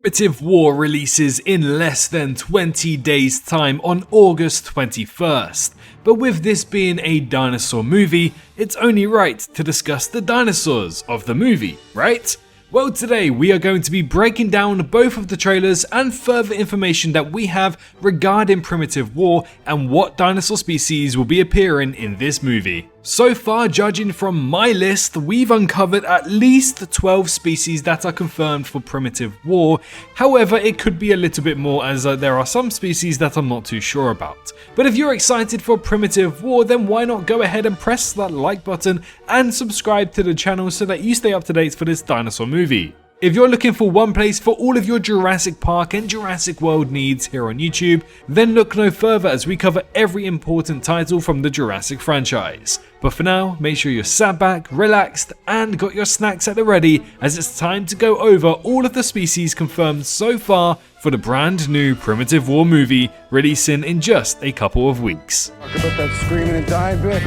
Primitive War releases in less than 20 days' time on August 21st. But with this being a dinosaur movie, it's only right to discuss the dinosaurs of the movie, right? Well, today we are going to be breaking down both of the trailers and further information that we have regarding Primitive War and what dinosaur species will be appearing in this movie. So far, judging from my list, we've uncovered at least 12 species that are confirmed for Primitive War. However, it could be a little bit more as there are some species that I'm not too sure about. But if you're excited for Primitive War, then why not go ahead and press that like button and subscribe to the channel so that you stay up to date for this dinosaur movie. If you're looking for one place for all of your Jurassic Park and Jurassic World needs here on YouTube, then look no further as we cover every important title from the Jurassic franchise. But for now, make sure you're sat back, relaxed, and got your snacks at the ready as it's time to go over all of the species confirmed so far for the brand new Primitive War movie releasing in just a couple of weeks. Talk about that screaming and dying bit.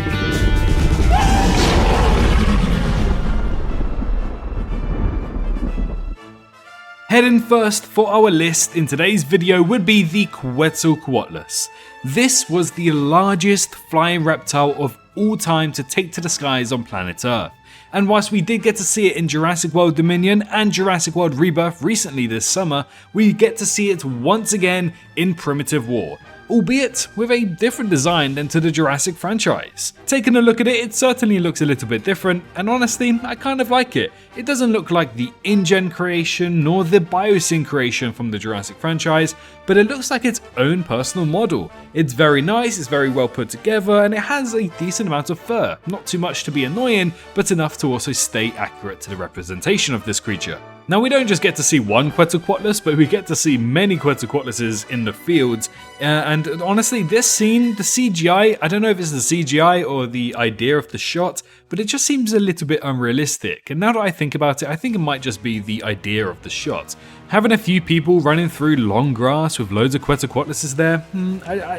Heading first for our list in today's video would be the Quetzalcoatlus. This was the largest flying reptile of all time to take to the skies on planet Earth. And whilst we did get to see it in Jurassic World Dominion and Jurassic World Rebirth recently this summer, we get to see it once again in Primitive War, albeit with a different design than to the Jurassic franchise. Taking a look at it, it certainly looks a little bit different, and honestly, I kind of like it. It doesn't look like the InGen creation nor the Biosyn creation from the Jurassic franchise, but it looks like its own personal model. It's very nice, it's very well put together, and it has a decent amount of fur. Not too much to be annoying, but enough to also stay accurate to the representation of this creature. Now, we don't just get to see one Quetzalcoatlus, but we get to see many Quetzalcoatluses in the field. And honestly, this scene, the CGI, I don't know if it's the CGI or the idea of the shot, but it just seems a little bit unrealistic. And now that I think about it, I think it might just be the idea of the shot. Having a few people running through long grass with loads of Quetzalcoatluses there,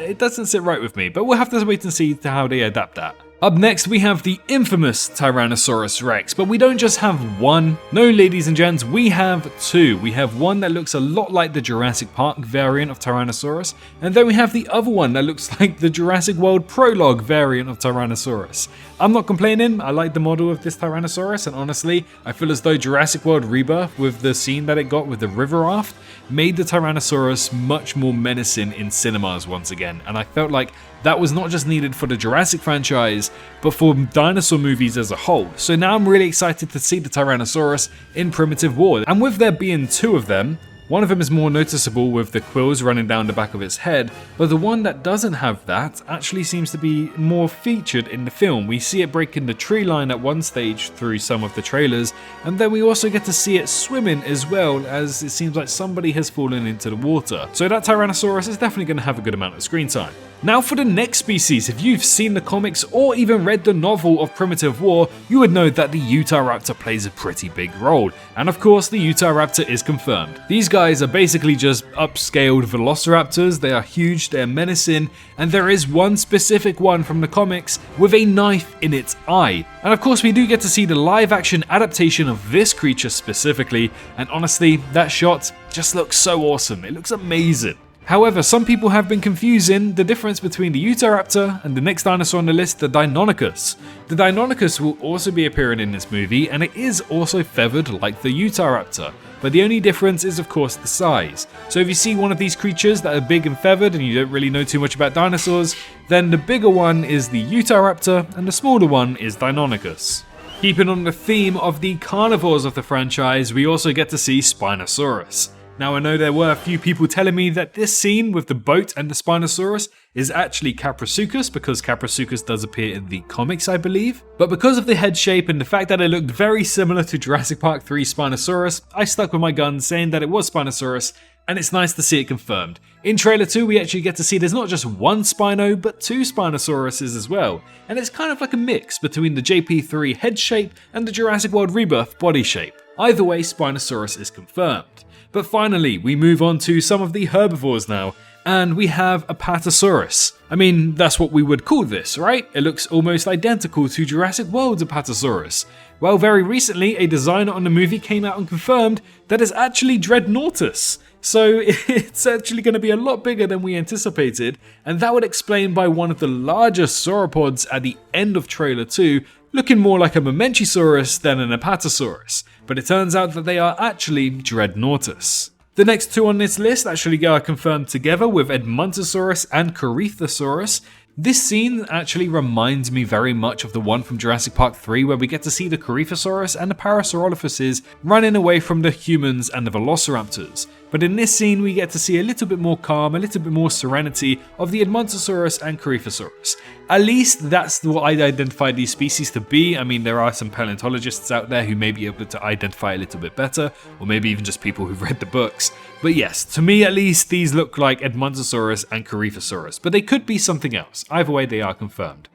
it doesn't sit right with me, but we'll have to wait and see how they adapt that. Up next, we have the infamous Tyrannosaurus Rex, but we don't just have one. No, ladies and gents, we have two. We have one that looks a lot like the Jurassic Park variant of Tyrannosaurus, and then we have the other one that looks like the Jurassic World Prologue variant of Tyrannosaurus. I'm not complaining, I like the model of this Tyrannosaurus, and honestly, I feel as though Jurassic World Rebirth, with the scene that it got with the river raft, made the Tyrannosaurus much more menacing in cinemas once again, and I felt like that was not just needed for the Jurassic franchise, but for dinosaur movies as a whole. So now I'm really excited to see the Tyrannosaurus in Primitive War, and with there being two of them, one of them is more noticeable with the quills running down the back of its head, but the one that doesn't have that actually seems to be more featured in the film. We see it breaking the tree line at one stage through some of the trailers, and then we also get to see it swimming as well, as it seems like somebody has fallen into the water. So that Tyrannosaurus is definitely going to have a good amount of screen time. Now for the next species, if you've seen the comics or even read the novel of Primitive War, you would know that the Utahraptor plays a pretty big role, and of course the Utahraptor is confirmed. These guys are basically just upscaled velociraptors. They are huge, they are menacing, and there is one specific one from the comics with a knife in its eye. And of course we do get to see the live action adaptation of this creature specifically, and honestly that shot just looks so awesome, it looks amazing. However, some people have been confusing the difference between the Utahraptor and the next dinosaur on the list, the Deinonychus. The Deinonychus will also be appearing in this movie, and it is also feathered like the Utahraptor, but the only difference is of course the size. So if you see one of these creatures that are big and feathered and you don't really know too much about dinosaurs, then the bigger one is the Utahraptor and the smaller one is Deinonychus. Keeping on the theme of the carnivores of the franchise, we also get to see Spinosaurus. Now, I know there were a few people telling me that this scene with the boat and the Spinosaurus is actually Caprosuchus, because Caprosuchus does appear in the comics, I believe. But because of the head shape and the fact that it looked very similar to Jurassic Park 3 Spinosaurus, I stuck with my gun saying that it was Spinosaurus, and it's nice to see it confirmed. In trailer 2, we actually get to see there's not just one Spino, but two Spinosauruses as well. And it's kind of like a mix between the JP3 head shape and the Jurassic World Rebirth body shape. Either way, Spinosaurus is confirmed. But finally, we move on to some of the herbivores now. And we have Apatosaurus. I mean, that's what we would call this, right? It looks almost identical to Jurassic World's Apatosaurus. Well, very recently, a designer on the movie came out and confirmed that it's actually Dreadnoughtus. So it's actually going to be a lot bigger than we anticipated, and that would explain why one of the largest sauropods at the end of trailer 2 looking more like a Mamenchisaurus than an Apatosaurus. But it turns out that they are actually Dreadnoughtus. The next two on this list actually are confirmed together with Edmontosaurus and Corythosaurus. This scene actually reminds me very much of the one from Jurassic Park 3 where we get to see the Corythosaurus and the Parasaurolophuses running away from the humans and the Velociraptors. But in this scene we get to see a little bit more calm, a little bit more serenity of the Edmontosaurus and Corythosaurus. At least that's what I'd identify these species to be. I mean, there are some paleontologists out there who may be able to identify a little bit better, or maybe even just people who've read the books. But yes, to me at least, these look like Edmontosaurus and Corythosaurus, but they could be something else. Either way, they are confirmed.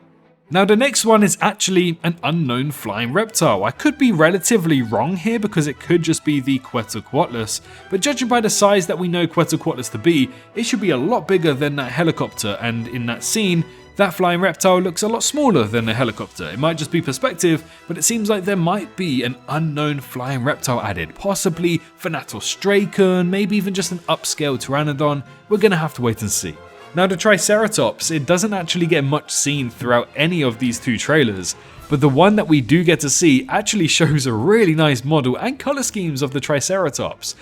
Now the next one is actually an unknown flying reptile. I could be relatively wrong here because it could just be the Quetzalcoatlus, but judging by the size that we know Quetzalcoatlus to be, it should be a lot bigger than that helicopter, and in that scene, that flying reptile looks a lot smaller than a helicopter. It might just be perspective, but it seems like there might be an unknown flying reptile added, possibly Thanatostracon, maybe even just an upscale Pteranodon. We're gonna have to wait and see. Now the Triceratops, it doesn't actually get much seen throughout any of these two trailers, but the one that we do get to see actually shows a really nice model and color schemes of the Triceratops.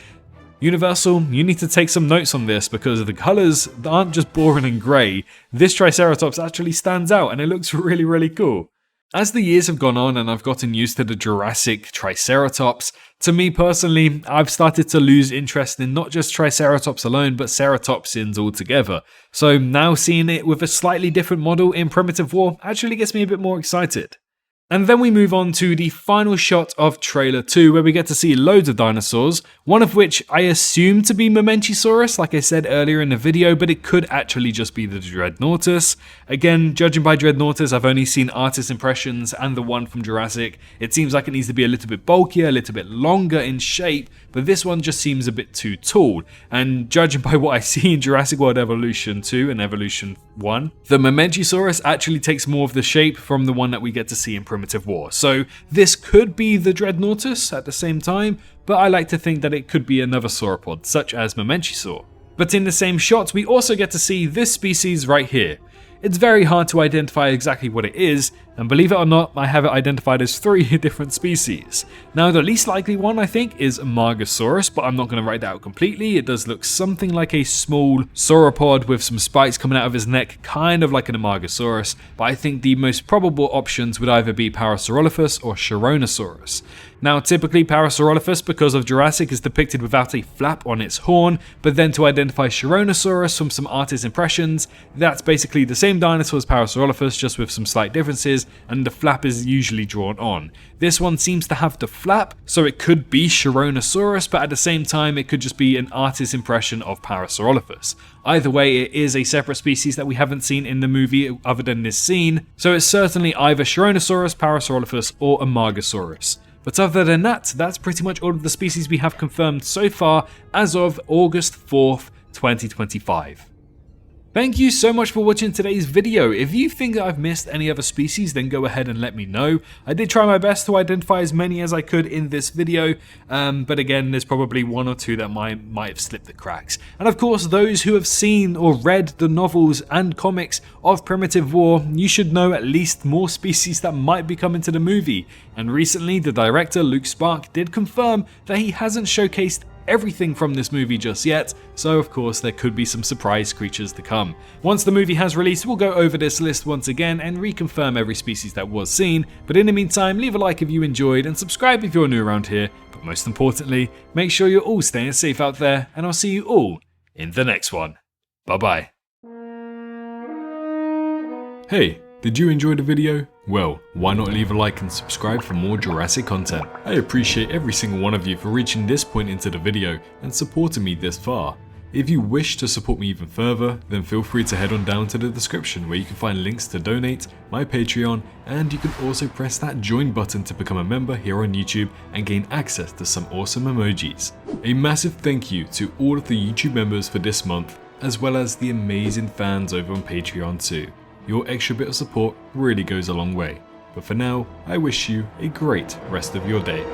Universal, you need to take some notes on this because the colors aren't just boring and grey. This Triceratops actually stands out and it looks really, really cool. As the years have gone on and I've gotten used to the Jurassic Triceratops, to me personally, I've started to lose interest in not just Triceratops alone, but ceratopsians altogether. So now seeing it with a slightly different model in Primitive War actually gets me a bit more excited. And then we move on to the final shot of trailer 2 where we get to see loads of dinosaurs, one of which I assume to be Mamenchisaurus like I said earlier in the video, but it could actually just be the Dreadnoughtus. Again, judging by Dreadnoughtus, I've only seen artist impressions and the one from Jurassic. It seems like it needs to be a little bit bulkier, a little bit longer in shape, but this one just seems a bit too tall. And judging by what I see in Jurassic World Evolution 2 and Evolution 1, the Mamenchisaurus actually takes more of the shape from the one that we get to see in Primitive War. So this could be the Dreadnoughtus at the same time, but I like to think that it could be another sauropod, such as Mamenchisaur. But in the same shot, we also get to see this species right here. It's very hard to identify exactly what it is, and believe it or not, I have it identified as 3 different species. Now the least likely one I think is Margosaurus, but I'm not going to write that out completely. It does look something like a small sauropod with some spikes coming out of his neck, kind of like an Amargasaurus, but I think the most probable options would either be Parasaurolophus or Chironosaurus. Now typically Parasaurolophus, because of Jurassic, is depicted without a flap on its horn, but then to identify Chironosaurus from some artist impressions, that's basically the same dinosaur as Parasaurolophus, just with some slight differences, and the flap is usually drawn on. This one seems to have the flap, so it could be Chironosaurus, but at the same time it could just be an artist impression of Parasaurolophus. Either way, it is a separate species that we haven't seen in the movie other than this scene, so it's certainly either Chironosaurus, Parasaurolophus, or Amargasaurus. But other than that, that's pretty much all of the species we have confirmed so far as of August 4th, 2025. Thank you so much for watching today's video. If you think that I've missed any other species, then go ahead and let me know. I did try my best to identify as many as I could in this video, but again, there's probably 1 or 2 that might have slipped the cracks. And of course, those who have seen or read the novels and comics of Primitive War, you should know at least more species that might be coming to the movie. And recently, the director, Luke Spark, did confirm that he hasn't showcased everything from this movie just yet, so of course there could be some surprise creatures to come. Once the movie has released, we'll go over this list once again and reconfirm every species that was seen, but in the meantime, leave a like if you enjoyed and subscribe if you're new around here, but most importantly, make sure you're all staying safe out there, and I'll see you all in the next one. Bye bye. Hey, did you enjoy the video? Well, why not leave a like and subscribe for more Jurassic content? I appreciate every single one of you for reaching this point into the video and supporting me this far. If you wish to support me even further, then feel free to head on down to the description where you can find links to donate, my Patreon, and you can also press that join button to become a member here on YouTube and gain access to some awesome emojis. A massive thank you to all of the YouTube members for this month, as well as the amazing fans over on Patreon too. Your extra bit of support really goes a long way. But for now, I wish you a great rest of your day.